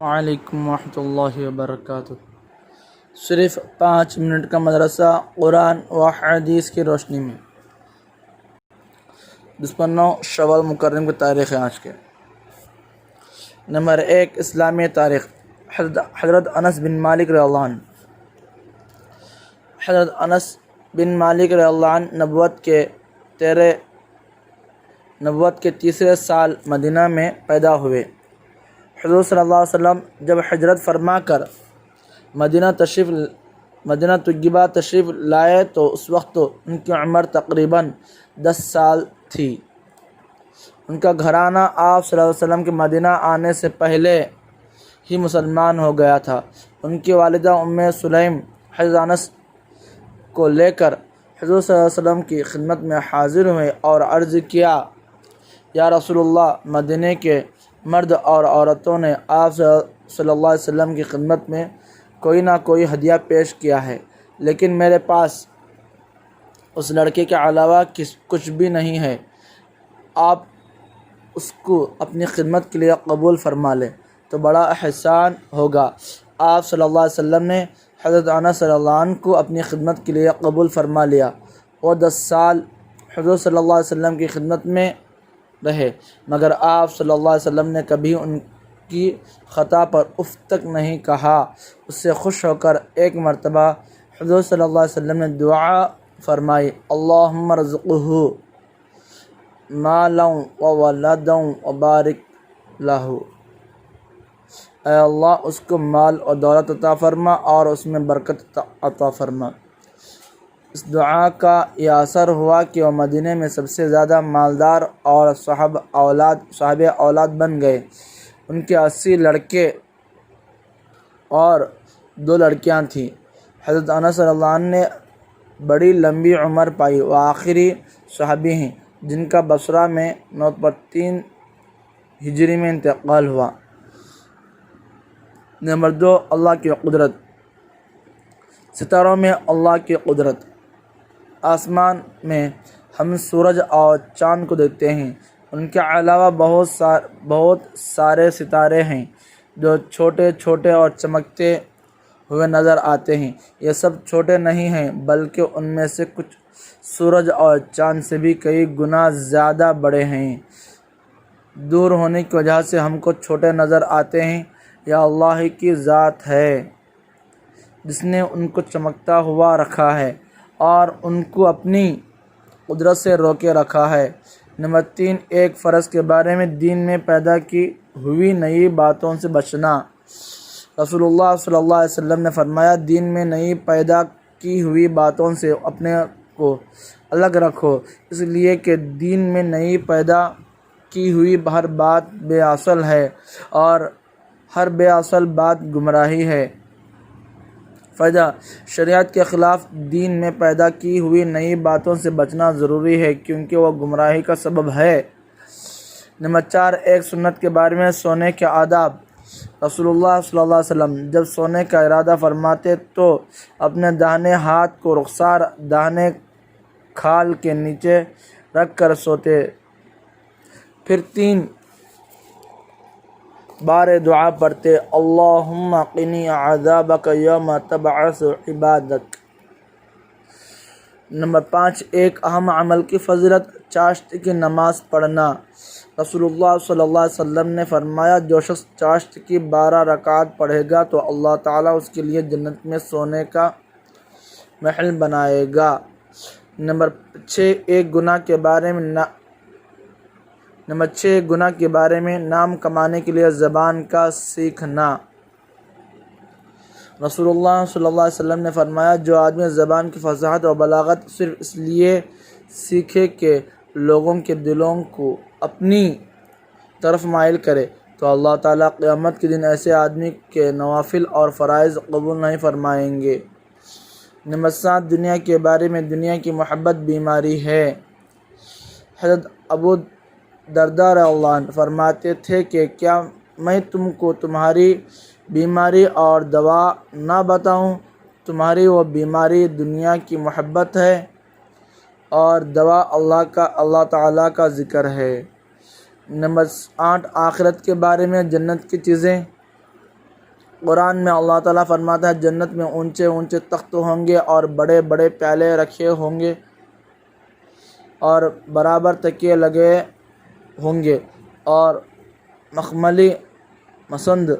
وعلیکم ورحمۃ اللہ وبرکاتہ۔ صرف 5 منٹ کا مدرسہ قرآن و حدیث کی روشنی میں 29 شوال مکرم کی تاریخ ہے آج کے۔ نمبر 1، اسلامی تاریخ۔ حضرت انس بن مالک رضی اللہ عنہ۔ حضرت انس بن مالک رضی اللہ عنہ نبوت کے تیسرے سال مدینہ میں پیدا ہوئے۔ حضور صلی اللہ علیہ وسلم جب ہجرت فرما کر مدینہ طیبہ تشریف لائے تو اس وقت ان کی عمر تقریباً 10 سال تھی۔ ان کا گھرانہ آپ صلی اللہ علیہ وسلم کے مدینہ آنے سے پہلے ہی مسلمان ہو گیا تھا۔ ان کی والدہ ام سلیم حضرت انس کو لے کر حضور صلی اللہ علیہ وسلم کی خدمت میں حاضر ہوئے اور عرض کیا، یا رسول اللہ، مدینے کے مرد اور عورتوں نے آپ صلی اللہ علیہ وسلم کی خدمت میں کوئی نہ کوئی ہدیہ پیش کیا ہے، لیکن میرے پاس اس لڑکے کے علاوہ کچھ بھی نہیں ہے۔ آپ اس کو اپنی خدمت کے لیے قبول فرما لیں تو بڑا احسان ہوگا۔ آپ صلی اللہ علیہ وسلم نے حضرت انس صلی اللہ عنہ کو اپنی خدمت کے لیے قبول فرما لیا۔ وہ 10 سال حضور صلی اللہ علیہ وسلم کی خدمت میں رہے، مگر آپ صلی اللہ علیہ وسلم نے کبھی ان کی خطا پر اف تک نہیں کہا۔ اس سے خوش ہو کر ایک مرتبہ حضور صلی اللہ علیہ وسلم نے دعا فرمائی، اللہم ارزقہ مالا و ولدا و بارک لہ، اے اللہ اس کو مال اور دولت عطا فرما اور اس میں برکت عطا فرما۔ اس دعا کا یہ اثر ہوا کہ وہ مدینے میں سب سے زیادہ مالدار اور صاحب اولاد بن گئے۔ ان کے 80 لڑکے اور 2 لڑکیاں تھیں۔ حضرت انس صلی اللہ عنہ نے بڑی لمبی عمر پائی۔ وہ آخری صحابی ہیں جن کا بصرہ میں 9 ہجری میں انتقال ہوا۔ نمبر 2، اللہ کی قدرت۔ ستاروں میں اللہ کی قدرت۔ آسمان میں ہم سورج اور چاند کو دیکھتے ہیں، ان کے علاوہ بہت سارے ستارے ہیں جو چھوٹے چھوٹے اور چمکتے ہوئے نظر آتے ہیں۔ یہ سب چھوٹے نہیں ہیں بلکہ ان میں سے کچھ سورج اور چاند سے بھی کئی گنا زیادہ بڑے ہیں۔ دور ہونے کی وجہ سے ہم کو چھوٹے نظر آتے ہیں۔ یہ اللہ کی ذات ہے جس نے ان کو چمکتا ہوا رکھا ہے اور ان کو اپنی قدرت سے روکے رکھا ہے۔ نمبر 3، ایک فرض کے بارے میں دین میں پیدا کی ہوئی نئی باتوں سے بچنا۔ رسول اللہ صلی اللہ علیہ وسلم نے فرمایا، دین میں نئی پیدا کی ہوئی باتوں سے اپنے کو الگ رکھو، اس لیے کہ دین میں نئی پیدا کی ہوئی ہر بات بے اصل ہے اور ہر بے اصل بات گمراہی ہے۔ فائدہ، شریعت کے خلاف دین میں پیدا کی ہوئی نئی باتوں سے بچنا ضروری ہے کیونکہ وہ گمراہی کا سبب ہے۔ نمبر 4، ایک سنت کے بارے میں سونے کے آداب۔ رسول اللہ صلی اللہ علیہ وسلم جب سونے کا ارادہ فرماتے تو اپنے داہنے ہاتھ کو رخسار داہنے کھال کے نیچے رکھ کر سوتے، پھر 3 بار دعا پڑھتے، اللہم قنی عذابک یوم تبعث عبادک۔ نمبر 5، ایک اہم عمل کی فضیلت، چاشت کی نماز پڑھنا۔ رسول اللہ صلی اللہ علیہ وسلم نے فرمایا، جو شخص چاشت کی 12 رکعات پڑھے گا تو اللہ تعالیٰ اس کے لیے جنت میں سونے کا محل بنائے گا۔ نمبر 6، ایک گناہ کے بارے میں نام کمانے کے لیے زبان کا سیکھنا۔ رسول اللہ صلی اللہ علیہ وسلم نے فرمایا، جو آدمی زبان کی فصاحت اور بلاغت صرف اس لیے سیکھے کہ لوگوں کے دلوں کو اپنی طرف مائل کرے تو اللہ تعالیٰ قیامت کے دن ایسے آدمی کے نوافل اور فرائض قبول نہیں فرمائیں گے۔ نمبر 7، دنیا کے بارے میں دنیا کی محبت بیماری ہے۔ حضرت ابو درداء رضی اللہ عنہ فرماتے تھے کہ کیا میں تم کو تمہاری بیماری اور دوا نہ بتاؤں؟ تمہاری وہ بیماری دنیا کی محبت ہے اور دوا اللہ تعالیٰ کا ذکر ہے۔ نمبر 8، آخرت کے بارے میں جنت کی چیزیں۔ قرآن میں اللہ تعالیٰ فرماتا ہے جنت میں اونچے اونچے تخت ہوں گے اور بڑے بڑے پیالے رکھے ہوں گے اور برابر تکیے لگے ہوں گے اور مخملی مسند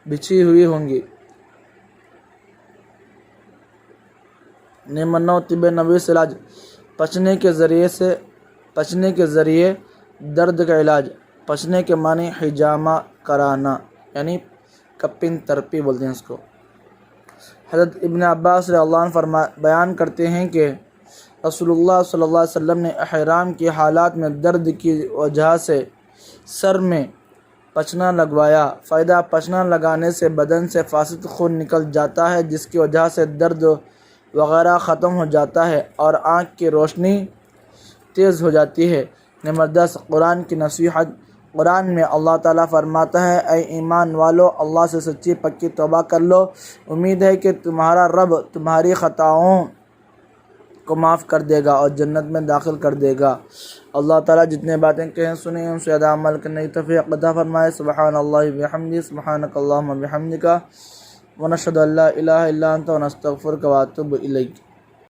بچھی ہوئی ہوں گی۔ نعمت 9 طب نبوی سے علاج، پچنے کے ذریعے درد کا علاج۔ پچنے کے معنی حجامہ کرانا، یعنی کپنگ تھراپی بولتے ہیں اس کو۔ حضرت ابن عباس رضی اللہ عنہ بیان کرتے ہیں کہ رسول اللہ صلی اللہ علیہ وسلم نے احرام کی حالات میں درد کی وجہ سے سر میں پچنا لگوایا۔ فائدہ: پچنا لگانے سے بدن سے فاسد خون نکل جاتا ہے جس کی وجہ سے درد وغیرہ ختم ہو جاتا ہے اور آنکھ کی روشنی تیز ہو جاتی ہے۔ نمبر 10 قرآن کی نصیحت۔ قرآن میں اللہ تعالیٰ فرماتا ہے اے ایمان والو، اللہ سے سچی پکی توبہ کر لو، امید ہے کہ تمہارا رب تمہاری خطاؤں کو معاف کر دے گا اور جنت میں داخل کر دے گا۔ اللہ تعالیٰ جتنے باتیں کہیں سنیں ان سے زیادہ عمل کرنے کی توفیق عطا فرمائے۔ سبحان اللہ وبحمدہ، سبحانک اللہم وبحمدک، ونشہد ان لا الہ الا انت ونستغفرک واتوب الیک۔